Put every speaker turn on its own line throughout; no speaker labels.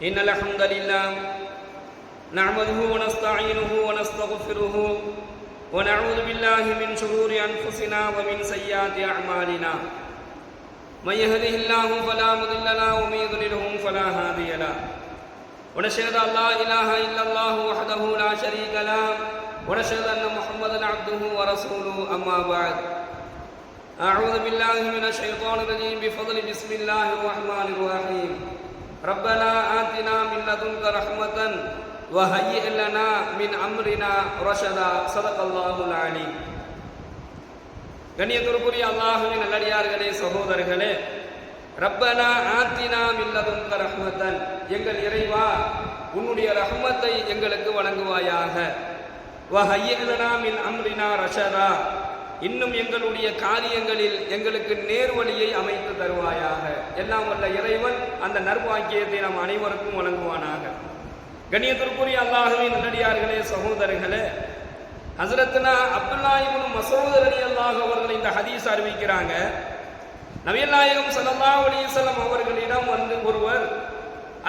إن الحمد لله نعمده ونستعينه ونستغفره ونعوذ بالله من شرور أنفسنا ومن سيئات أعمالنا من يهده الله فلا مضل له ومن يضلله فلا هادي له ونشهد أن لا إله إلا الله وحده لا شريك له ونشهد أن محمدا عبده ورسوله أما بعد أعوذ بالله من الشيطان الرجيم بفضل بسم الله الرحمن الرحيم ربنا آتنا من لدنك رحمة وهيئ لنا من أمرنا رشدا صدق الله العليم. கண்ணியத்திற்குரிய அல்லாஹ்வின் நல்லடியார்களே, சகோதரர்களே, ரப்பனா ஆத்தினா மின் லதுன்க ரஹ்மத்தன், எங்கள் இறைவா உன்னுடைய ரஹ்மத்தை எங்களுக்கு வழங்குவாயாக. வஹய்யிஅ் லனா மின் அம்ரினா ரஷதா, இன்னும் எங்களுடைய காரியங்களில் எங்களுக்கு நேர்வழியை அமைத்து தருவாயாக. எல்லாம் வல்ல இறைவன் அந்த நற்பாக்கியத்தை நாம் அனைவருக்கும் வழங்குவானாக. கண்ணியத்திற்குரிய அல்லாஹ்வின் நல்லடியார்களே, சகோதரர்களே, ஹஸரத்னா அப்துல்லா இப்னு மஸ்ஊத் ரலியல்லாஹு அவர்கள் இந்த ஹதீஸ் அறிவிக்கிறாங்க. நபிகள் நாயகம் ஸல்லல்லாஹு அலைஹி வஸல்லம் அவர்களிடம் வந்து ஒருவர்,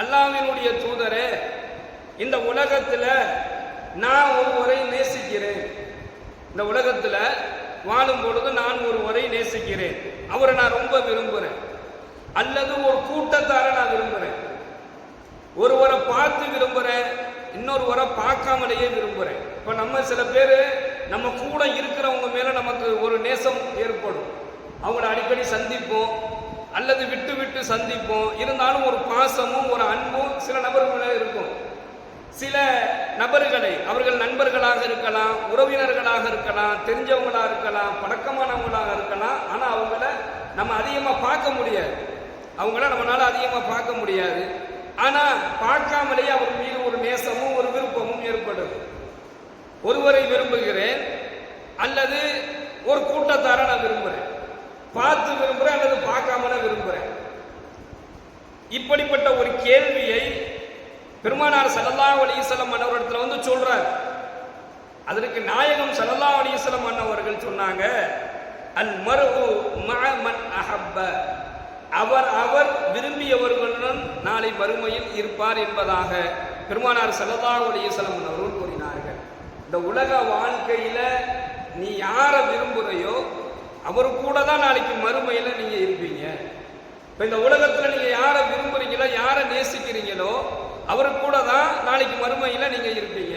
அல்லாஹ்வினுடைய தூதரே, இந்த உலகத்துல நான் ஒருவரை நேசிக்கிறேன், இந்த உலகத்துல வாழும் பொழுது நான் ஒருவரை நேசிக்கிறேன், அவரை நான் ரொம்ப விரும்புறேன், அல்லது ஒரு கூட்டத்தார நான் விரும்புறேன், ஒருவரை பார்த்து விரும்புறேன், இன்னொருவரை பார்க்காமலேயே விரும்புறேன். இப்ப நம்ம சில பேர் நம்ம கூட இருக்கிறவங்க மேல நமக்கு ஒரு நேசம் ஏற்படும், அவங்கள அடிக்கடி சந்திப்போம் அல்லது விட்டு விட்டு சந்திப்போம், இருந்தாலும் ஒரு பாசமும் ஒரு அன்பும் சில நபர்கள இருக்கும். சில நபர்களை அவர்கள் நண்பர்களாக இருக்கலாம், உறவினர்களாக இருக்கலாம், தெரிஞ்சவங்களாக இருக்கலாம், பழக்கமானவங்களாக இருக்கலாம், ஆனா அவங்கள நம்ம அதிகமா பார்க்க முடியாது, அவங்கள நம்மளால அதிகமா பார்க்க முடியாது. ஆனா பார்க்காமலேயே அவர் மீது ஒரு நேசமும் ஒரு விருப்பமும் ஏற்படுது. ஒருவரை விரும்புகிறேன் அல்லது ஒரு கூட்டத்தார நான் விரும்புறேன், பார்த்து விரும்புறேன் அல்லது பார்க்காமல விரும்புறேன். இப்படிப்பட்ட ஒரு கேள்வியை பெருமானார் ஸல்லல்லாஹு அலைஹி வஸல்லம் அன்னவரிடத்துல வந்து சொல்றார். அதற்கு நாயகம் ஸல்லல்லாஹு அலைஹி வஸல்லம் அன்னவர்கள் சொன்னாங்க, அல் மர்உ மஅ மன் அஹப்ப, அவர் விரும்பியவர்களுடன் நாளை மறுமையில் இருப்பார் என்பதாக பெருமானார் ஸல்லல்லாஹு அலைஹி வஸல்லம் அன்னவர்கள் கூறினார்கள். இந்த உலக வாழ்க்கையில நீ யாரை விரும்புறையோ அவரு கூட தான் நாளைக்கு மறுமையில நீங்க இருப்பீங்க. இப்ப இந்த உலகத்துல நீங்க யாரை விரும்புறீங்களோ, யாரை நேசிக்கிறீங்களோ அவரு கூட தான் நாளைக்கு மறுமையில நீங்க இருப்பீங்க.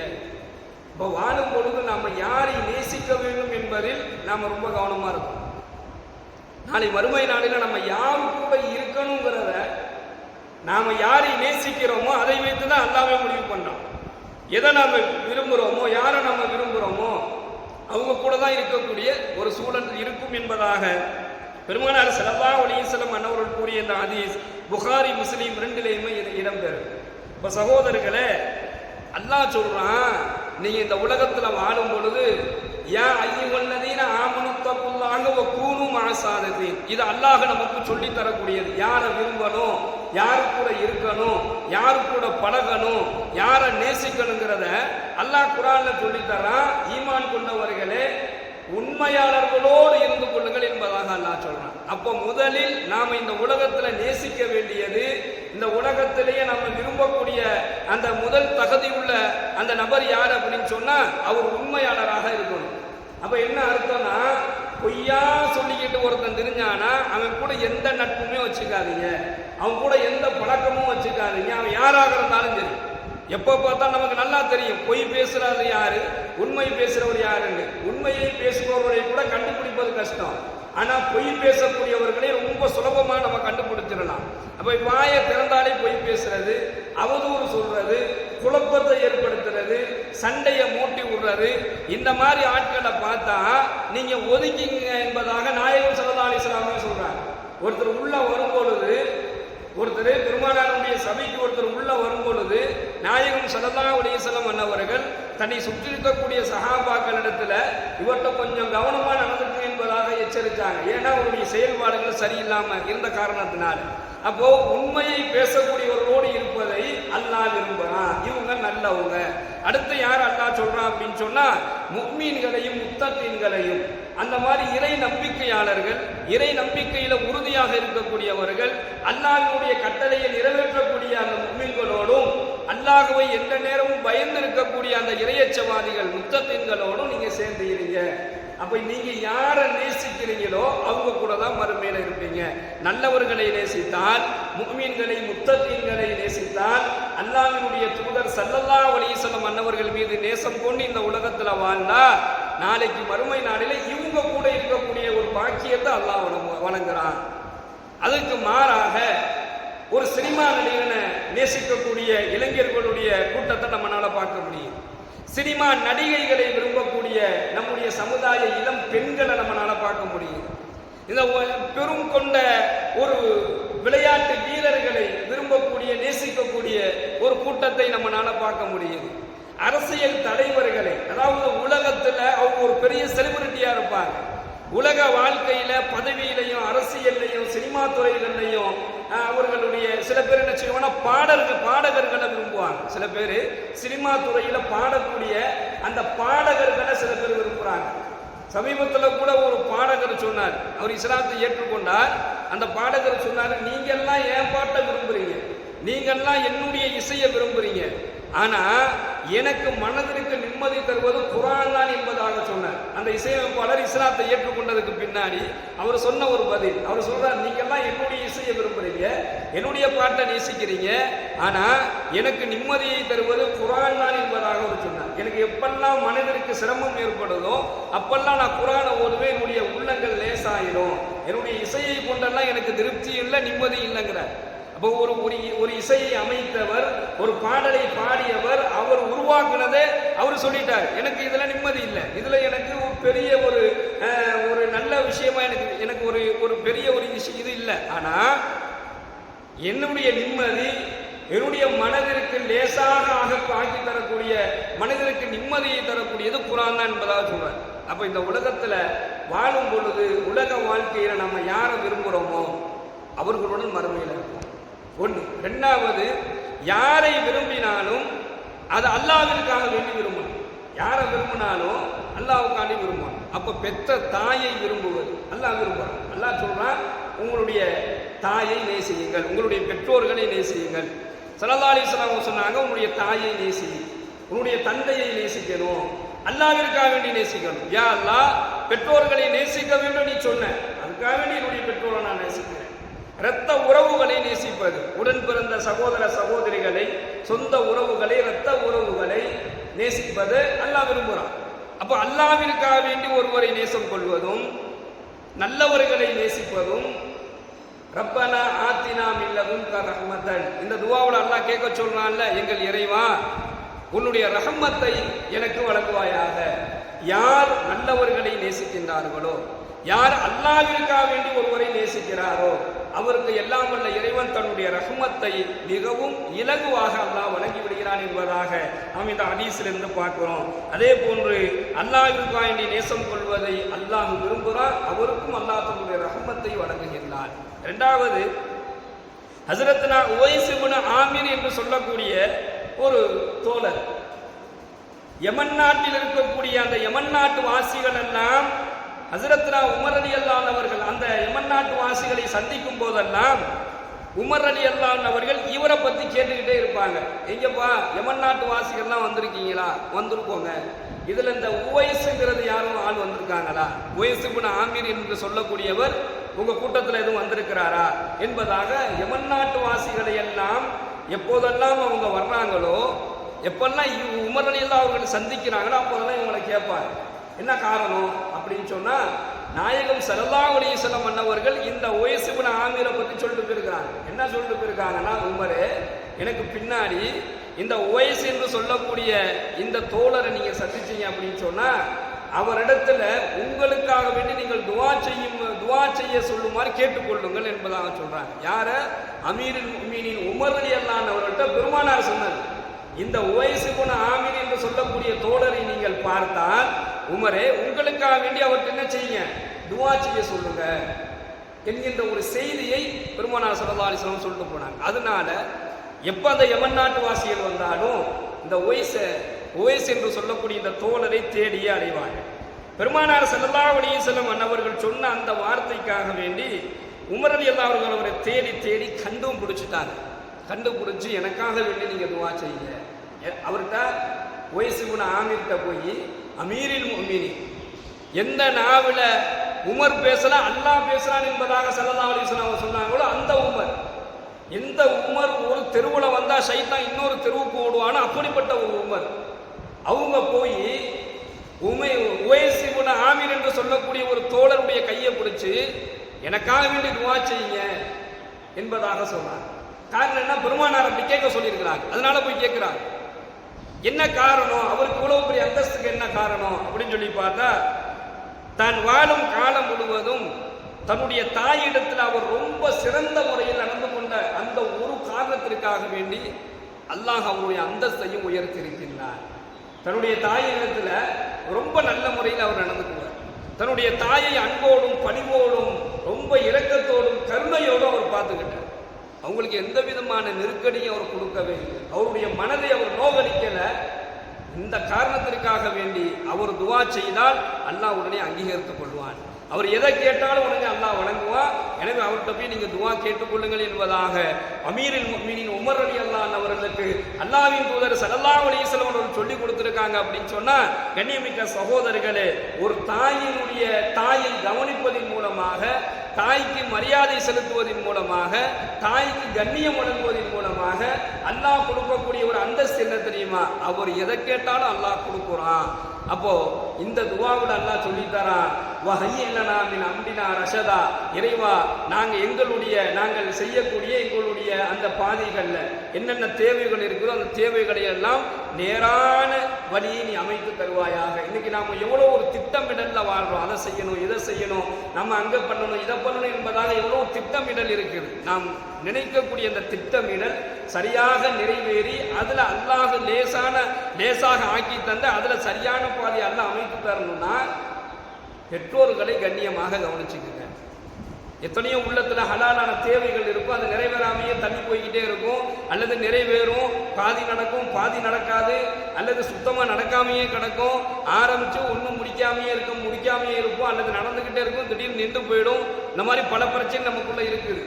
இப்ப வாழும் பொழுது நாம யாரை நேசிக்க வேண்டும் என்பதில் நாம ரொம்ப கவனமா இருக்கோம். நாளை மறுமை நாளில நம்ம யாரு கூட இருக்கணுங்கிறத, நாம யாரை நேசிக்கிறோமோ அதை வைத்து தான் அல்லாஹ்வே முடிவு பண்றோம். எதை நாம விரும்புறோமோ, யாரை நாம விரும்புறோமோ அவங்க கூட தான் இருக்கக்கூடிய ஒரு சூழல் இருக்கும் என்பதாக பெருமானார் ஸல்லல்லாஹு அலைஹி வஸல்லம் அன்னவர்கள் கூறிய இந்த ஹதீஸ் புகாரி முஸ்லிம் ரெண்டிலேயுமே இடம்பெறும். இப்ப சகோதரர்களே, அல்லாஹ் சொல்றான், நீங்க இந்த உலகத்துல வாழும் பொழுது யா அய்யுஹல்லதீன ஆமனு தக்குல்லாஹ வ கூனு மஅஸாலிஹீன், இது அல்லாஹ் நமக்கு சொல்லி தரக்கூடியது. யாரை விரும்பணும், யாரு கூட இருக்கணும், யாரு கூட பழகணும், யாரை நேசிக்கணுங்கிறத அல்லாஹ் குர்ஆன்ல சொல்லி தரான். ஈமான் கொண்டவர்களே உண்மையாளர்களோடு இருந்து கொள்ளுங்கள் என்பதாக அல்லாஹ் சொல்றான். அப்போ முதலில் நாம இந்த உலகத்துல நேசிக்க வேண்டியது, இந்த உலகத்திலேயே நம்ம விரும்பக்கூடிய அந்த முதல் தகுதி உள்ள அந்த நபர் யார் அப்படின்னு சொன்னா அவர் உண்மையாளராக இருக்கணும். அப்ப என்ன அர்த்தம்னா, பொய்யா சொல்லிக்கிட்டு ஒருத்தன் தெரிஞ்சானா அவன் கூட எந்த நட்புமே வச்சுக்காதீங்க, அவன் கூட எந்த பழக்கமும் வச்சுக்காதீங்க. அவன் யாராக இருந்தாலும் சரி, எப்போ பார்த்தா நமக்கு நல்லா தெரியும் பொய் பேசுறது யாரு, உண்மை பேசுறவர் யாருன்னு. உண்மையை பேசுபவர்களை கூட கண்டுபிடிப்பது கஷ்டம், ஆனா பொய் பேசக்கூடியவர்களே ரொம்ப சுலபமா நம்ம கண்டுபிடிச்சிடலாம். அப்ப வாயை திறந்தாலே பொய் பேசுறது, அவதூறு சொல்றது, குழப்பத்தை ஏற்படுத்துறது, சண்டையை மூட்டி விடுறது, இந்த மாதிரி ஆட்களை பார்த்தா நீங்க ஒதுக்கிங்க என்பதாக நாயகம் ஸல்லல்லாஹு அலைஹி வஸல்லம் சொல்றாங்க. ஒருத்தர் உள்ள வரும் பொழுது, ஒருத்தர் பெருமானாருடைய சபைக்கு ஒருத்தர் உள்ள வரும் பொழுது நாயகம் ஸல்லல்லாஹு அலைஹி வஸல்லம் அன்னவர்கள் தன்னை சுற்றி இருக்கக்கூடிய சஹாபாக்களிடத்துல இவர்கிட்ட கொஞ்சம் கவனமா நடந்துக்கு என்பதாக எச்சரித்தாங்க. ஏன்னா அவருடைய செயல்பாடுகள் சரியில்லாம இருந்த காரணத்தினால. அப்போ உண்மையை பேசக்கூடியவர்களோடு இருப்பதை அல்லாஹ் விரும்புறான், இவங்க நல்லவங்க. அடுத்து யார் அல்லாஹ் சொல்றான் அப்படின்னு சொன்னா முஃமின்களையும் முத்தகீன்களையும், அந்த மாதிரி இறை நம்பிக்கையாளர்கள், இறை நம்பிக்கையில உறுதியாக இருக்கக்கூடியவர்கள், அல்லாஹ்வுடைய கட்டளையை நிறைவேற்றக்கூடிய அந்த முஃமின்களோடும், அல்லாஹ்வை எந்த நேரமும் பயந்து இருக்கக்கூடிய அந்த இறையச்சவாதிகள் முத்தகீன்களோடும் நீங்க சேர்ந்து இருங்க. அப்ப நீங்க யாரை நேசிக்கிறீங்களோ அவங்க கூட தான் மறுமையில இருப்பீங்க. நல்லவர்களை நேசித்தால், முஃமின்களை முத்தகீன்களை நேசித்தால், அல்லாஹ்வுடைய தூதர் ஸல்லல்லாஹு அலைஹி வஸல்லம் அன்னவர்கள் மீது நேசம் கொண்டு இந்த உலகத்துல வாழ்ந்தா, நாளைக்கு மறுமை நாளில இவங்க கூட இருக்கக்கூடிய ஒரு பாக்கியத்தை அல்லாஹ் வழங்குறான். அதுக்கு மாறாக ஒரு சினிமா நடிகனை நேசிக்கக்கூடிய இளைஞர்களுடைய கூட்டத்தை நம்மளால பார்க்க முடியும். சினிமா நடிகைகளை விரும்பக்கூடிய நம்முடைய சமுதாய இளம் பெண்களை நம்மளால பார்க்க முடியும். இந்த பெரும் கொண்ட ஒரு விளையாட்டு வீரர்களை விரும்பக்கூடிய நேசிக்கக்கூடிய ஒரு கூட்டத்தை நம்மளால பார்க்க முடியும். அரசியல் தலைவர்களை, அதாவது உலகத்துல அவங்க ஒரு பெரிய செலிபிரிட்டியா இருப்பாங்க. உலக வாழ்க்கையில பதவியிலையும் அரசியல்லையும் சினிமா துறைகள்லையும் அவர்களுடைய சில பேர் என்ன செய்வாங்கன்னா பாடகர்களை விரும்புவாங்க. சில பேர் சினிமா துறையில பாடக்கூடிய அந்த பாடகர்களை சில பேர் விரும்புறாங்க. சமீபத்தில் கூட ஒரு பாடகர் சொன்னார், அவர் இஸ்லாத்தை ஏற்றுக்கொண்டார். அந்த பாடகர் சொன்னார், நீங்க எல்லாம் என் பாட்டை விரும்புறீங்க, நீங்க எல்லாம் என்னுடைய இசையை விரும்புறீங்க, ஆனா எனக்கு மனதிற்கு நிம்மதி தருவது குர்ஆன் தான் என்பதாக சொன்னார். அந்த இசையமைப்பாளர் இஸ்லாத்தை ஏற்றுக்கொண்டதுக்கு பின்னாடி அவர் சொன்ன ஒரு பதில், அவர் சொல்றார், நீங்க எல்லாம் என்னுடைய இசையை விரும்புறீங்க, என்னுடைய பாட்டை நேசிக்கிறீங்க, ஆனா எனக்கு நிம்மதியை தருவது குர்ஆன் தான் என்பதாக அவர் சொன்னார். எனக்கு எப்பெல்லாம் மனதிற்கு சிரமம் ஏற்படுதோ அப்பெல்லாம் நான் குர்ஆனை ஓதுவேன், என்னுடைய உள்ளங்கள் லேசாயிடும், என்னுடைய இசையை கொண்டெல்லாம் எனக்கு திருப்தி இல்லை, நிம்மதி இல்லைங்கிறார். அப்போ ஒரு இசையை அமைத்தவர், ஒரு பாடலை பாடியவர், அவர் உருவாக்குனதே அவர் சொல்லிட்டார், எனக்கு இதுல நிம்மதி இல்லை, இதுல எனக்கு ஒரு பெரிய ஒரு நல்ல விஷயமா எனக்கு ஒரு பெரிய ஒரு இது இல்லை. ஆனா என்னுடைய நிம்மதி, என்னுடைய மனதிற்கு லேசாக ஆக்கி தரக்கூடிய, மனதிற்கு நிம்மதியை தரக்கூடியது குர்ஆன் தான் என்பதாக சொல்றார். அப்ப இந்த உலகத்துல வாழும் பொழுது உலக வாழ்க்கையில நம்ம யாரை விரும்புறோமோ அவர்களுடன் மறுமையில் இருப்போம். ஒன்று. ரெண்டாவது, யாரை விரும்பினாலும் அது அல்லாஹ்விற்காக வேண்டி விரும்பணும். யாரை விரும்பினாலும் அல்லாஹ்வுக்காண்டி விரும்பணும். அப்ப பெற்ற தாயை விரும்புவது அல்லாஹ் விரும்புறான். அல்லாஹ் சொல்றான், உங்களுடைய தாயை நேசியுங்கள், உங்களுடைய பெற்றோர்களை நேசியுங்கள். ஸல்லல்லாஹு அலைஹி வஸல்லம் சொன்னாங்க, உங்களுடைய தாயை நேசி, உன்னுடைய தந்தையை நேசிக்கணும், அல்லாஹ்விற்காக வேண்டி நேசிக்கணும். யா அல்லாஹ், பெற்றோர்களை நேசிக்க வேண்டும் நீ சொன்ன, அதுக்காக வேண்டி என்னுடைய பெற்றோரை நான் நேசிக்கிறேன். இரத்த உறவுகளை நேசிப்பது, உடன் பிறந்த சகோதர சகோதரிகளை, சொந்த உறவுகளை, இரத்த உறவுகளை நேசிப்பது அல்லாஹ் விரும்புகிறான். அப்ப அல்லாஹ்விற்காக வேண்டி ஒருவரை நேசம் கொள்வதும், நல்லவர்களை நேசிப்பதும், ரப்பனா ஆத்தினா மின் லதுன்க ரஹ்மத்தன், இந்த துஆவுல அல்லாஹ் கேட்க சொல்றான்ல, எங்கள் இறைவா உன்னுடைய ரஹ்மத்தை எனக்கு வழங்குவாயாக. யார் நல்லவர்களை நேசிக்கின்றார்களோ, யார் அல்லாஹ்விற்காக வேண்டி ஒருவரை நேசிக்கிறாரோ அவருக்கு எல்லாம் வல்ல இறைவன் தன்னுடைய ரஹ்மத்தை மிகவும் இலகுவாக அல்லாஹ் வழங்கி விடுகிறான் என்பதாக நாம் இந்த ஹதீஸிலிருந்து பார்க்கிறோம். அதே போன்று அல்லாஹ்விற்காக வேண்டி நேசம் கொள்வதை அல்லாஹ் விரும்புகிறார், அவருக்கும் அல்லாஹ் தன்னுடைய ரஹ்மத்தை வழங்குகின்றார். இரண்டாவது, ஹஸரத்னா உவைஸ் இப்னு ஆமிர் என்று சொல்லக்கூடிய ஒரு தோழர், யமன் நாட்டில் இருக்கக்கூடிய அந்த யமன் நாட்டு வாசிகள் எல்லாம் ஹஸரத்னா உமர் ரலியல்லாஹு அவர்கள் அந்த யமன் நாட்டு வாசிகளை சந்திக்கும் போதெல்லாம் உமர் ரலியல்லாஹு அவர்கள் இவரை பத்தி கேட்டுக்கிட்டே இருப்பாங்க. எங்கப்பா யமன் நாட்டு வாசிகள்லாம் வந்திருக்கீங்களா? வந்திருக்கோங்க. இதுல இந்த உவைஸ்ங்கிறது யாரும் ஆள் வந்திருக்காங்களா? உவைஸ் இப்னு ஆமிர் என்று சொல்லக்கூடியவர் உங்க கூட்டத்தில் எதுவும் வந்திருக்கிறாரா என்பதாக யமன் நாட்டு வாசிகளை எல்லாம் எப்போதெல்லாம் அவங்க வர்றாங்களோ, எப்பெல்லாம் உமர் ரலியல்லாஹு அவர்கள் சந்திக்கிறாங்களோ அப்போதெல்லாம் இவங்களை கேட்பாங்க. என்ன காரணம் அப்படின்னு சொன்னா, நாயகம் ஸல்லல்லாஹு அலைஹி வஸல்லம் அன்னவர்கள் இந்த உவைஸ் இப்னு ஆமிரை பத்தி சொல்லிட்டு போயிருக்காங்க. என்ன சொல்லிட்டு போயிருக்காங்கன்னா, உமரே, எனக்கு பின்னாடி இந்த உவைஸ் என்று சொல்லக்கூடிய இந்த தோழரை நீங்க சந்திச்சீங்க அப்படின்னு சொன்னா, அவரிடத்துல உங்களுக்காக வேண்டி நீங்கள் துஆ செய்ய சொல்லுமாறு கேட்டுக்கொள்ளுங்கள் என்பதாக சொல்றாங்க. யார? அமீருல் முஃமினீன் உமர் ரலியல்லாஹு அவர்கிட்ட பெருமானார் சொன்னார், இந்த உவைஸ் இப்னு ஆமிர் என்று சொல்லக்கூடிய தோழரை நீங்கள் பார்த்தால், உமரே, உங்களுக்காக வேண்டி அவர்கிட்ட என்ன செய்யுங்க, துஆ செய்ய சொல்லுங்க என்கின்ற ஒரு செய்தியை பெருமானார் ஸல்லல்லாஹு அலைஹி வஸல்லம் சொல்லிட்டு போனாங்க. அதனால எப்ப அந்த யமன் நாட்டு வாசிகள் வந்தாலும் இந்த உவைஸை உவைஸ் என்று சொல்லக்கூடிய இந்த தோழரை தேடியே அடைவார்கள். பெருமானார் ஸல்லல்லாஹு அலைஹி வஸல்லம் அன்னவர்கள் சொன்ன அந்த வார்த்தைக்காக வேண்டி உமர் ரலியல்லாஹு அன்ஹு அவரை தேடி தேடி கண்டும் பிடிச்சிட்டாங்க. கண்டுபிடிச்சி எனக்காக வேண்டி நீங்க துவா செய்யுங்க. அவர்கிட்ட உவைஸ் இப்னு ஆமிர்கிட்ட போய் அமீரில் முஃமினீன், எந்த நாவில உமர் பேசலாம் அல்லாஹ் பேசுறான் என்பதாக ஸல்லல்லாஹு அலைஹி வஸல்லம் சொன்னாங்களோ அந்த உமர், எந்த உமர் ஒரு தெருவுல வந்தா ஷைத்தான் இன்னொரு தெருவுக்கு ஓடுவானோ அப்படிப்பட்ட ஒரு உமர், அவங்க போய் உவைஸ் இப்னு ஆமிர் என்று சொல்லக்கூடிய ஒரு தோழருடைய கையை பிடிச்சு எனக்காக வேண்டி துவா செய்யுங்க என்பதாக சொன்னார். காரணம் என்ன? பெருமானார் அப்படி கேட்க சொல்லியிருக்கிறாங்க, அதனால போய் கேட்கிறாங்க. என்ன காரணம்? அவருக்கு இவ்வளவு பெரிய அந்தஸ்துக்கு என்ன காரணம் அப்படின்னு சொல்லி பார்த்தா, தான் வாழும் காலம் முழுவதும் தன்னுடைய தாயிடத்தில் அவர் ரொம்ப சிறந்த முறையில் நடந்து கொண்ட அந்த ஒரு காரணத்திற்காக வேண்டி அல்லாஹ் அவருடைய அந்தஸ்தையும் உயர்த்தியிருக்கின்றார். தன்னுடைய தாயிடத்தில் ரொம்ப நல்ல முறையில் அவர் நடந்து கொண்டார். தன்னுடைய தாயை அன்போடும் பணிவோடும் ரொம்ப இரக்கத்தோடும் கருணையோடும் அவர் பார்த்துக்கிட்டார். அவங்களுக்கு எந்த விதமான நெருக்கடியும் அவர் கொடுக்கவே இல்லை. அவருடைய மனதை அவர் நோகடிக்கல. இந்த காரணத்திற்காக வேண்டி அவர் துவா செய்தால் அல்லாஹ் உடனே அங்கீகரித்துக் கொள்வான். அவர் எதை கேட்டாலும் உடனே அல்லாஹ் வழங்குவான். எனவே அவர்கிட்ட போய் நீங்க துவா கேட்டுக்கொள்ளுங்கள் என்பதாக அமீருல் முஃமினீன் உமர் ரலியல்லாஹு அன்ஹு அவர்களுக்கு அல்லாஹ்வின் தூதர் ஸல்லல்லாஹு அலைஹி வஸல்லம் அவர்கள் சொல்லி கொடுத்திருக்காங்க. அப்படின்னு சொன்னா, கண்ணியமிக்க சகோதரர்களே, ஒரு தாயினுடைய தாயை கவனிப்பதன் மூலமாக, தாய்க்கு மரியாதை செலுத்துவதன் மூலமாக, தாய்க்கு கண்ணியம் வழங்குவதன் மூலமாக அல்லாஹ் கொடுக்கக்கூடிய ஒரு அந்தஸ்து என்ன தெரியுமா? அவர் எதை கேட்டாலும் அல்லாஹ் கொடுக்குறான். அப்போ இந்த துவாவுல அல்லாஹ் சொல்லித்தரான், வஹய்யிலனா மின் அம்ரினா ரஷதா, இறைவா நாங்கள் செய்யக்கூடிய எங்களுடைய அந்த பாதைகள்ல என்னென்ன தேவைகள் இருக்கிறோ அந்த தேவைகளை எல்லாம் நேரான வழியை நீ அமைத்து தருவாயாக. இன்னைக்கு நாம எவ்வளவு ஒரு திட்டமிடல்ல வாழ்றோம். அதை செய்யணும், இதை செய்யணும், நம்ம அங்க பண்ணணும், இதை பண்ணணும் என்பதாக எவ்வளவு திட்டமிடல் இருக்குது. நாம் நினைக்கக்கூடிய அந்த திட்டமிடல் சரியாக நிறைவேறி அதுல அல்லாஹ் லேசாக ஆக்கி தந்து அதுல சரியான பாதை அல்லாஹ் அமைத்து தரணும்னா பெற்றோர்களை கண்ணியமாக கவனிச்சுக்குங்க. எத்தனையோ உள்ளத்துல ஹலாலான தேவைகள் இருக்கும், அது நிறைவேறாமையே தள்ளி போய்கிட்டே இருக்கும். அல்லது நிறைவேறும், பாதி நடக்கும், பாதி நடக்காது, அல்லது சுத்தமா நடக்காமையே கிடக்கும். ஆரம்பிச்சு ஒன்றும் முடிக்காமையே இருப்போம், அல்லது நடந்துகிட்டே இருக்கும், திடீர்னு நின்று போயிடும். இந்த மாதிரி பல பிரச்சனை நமக்குள்ள இருக்குது.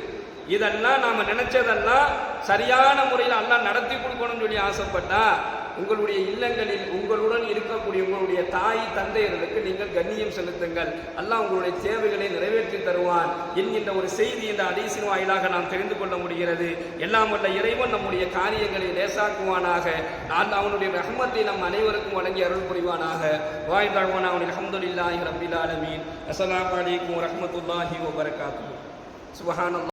இதெல்லாம் நாம நினைச்சதெல்லாம் சரியான முறையில் அல்லாஹ் நடத்தி கொடுக்கணும்னு சொல்லி ஆசைப்பட்டா, உங்களுடைய இல்லங்களில் உங்களுடன் இருக்கக்கூடிய உங்களுடைய தாய் தந்தையர்களுக்கு நீங்கள் கண்ணியம் செலுத்துங்கள். அல்லாஹ் உங்களுடைய தேவைகளை நிறைவேற்றி தருவான் என்கின்ற ஒரு செய்தி இந்த ஹதீஸின் வாயிலாக நாம் தெரிந்து கொள்ள முடிகிறது. எல்லாம் வல்ல இறைவன் நம்முடைய காரியங்களை லேசாக்குவானாக. அவனுடைய ரஹ்மத்தை நம் அனைவருக்கும் வழங்கி அருள் புரிவானாக. வாய்தாழ்வானா அவனில் அல்ஹம்துலில்லாஹி ரப்பில் ஆலமீன். அஸ்ஸலாமு அலைக்கும் வரஹ்மத்துல்லாஹி வபரகாத்துஹு. சுப்ஹானல்லாஹ்.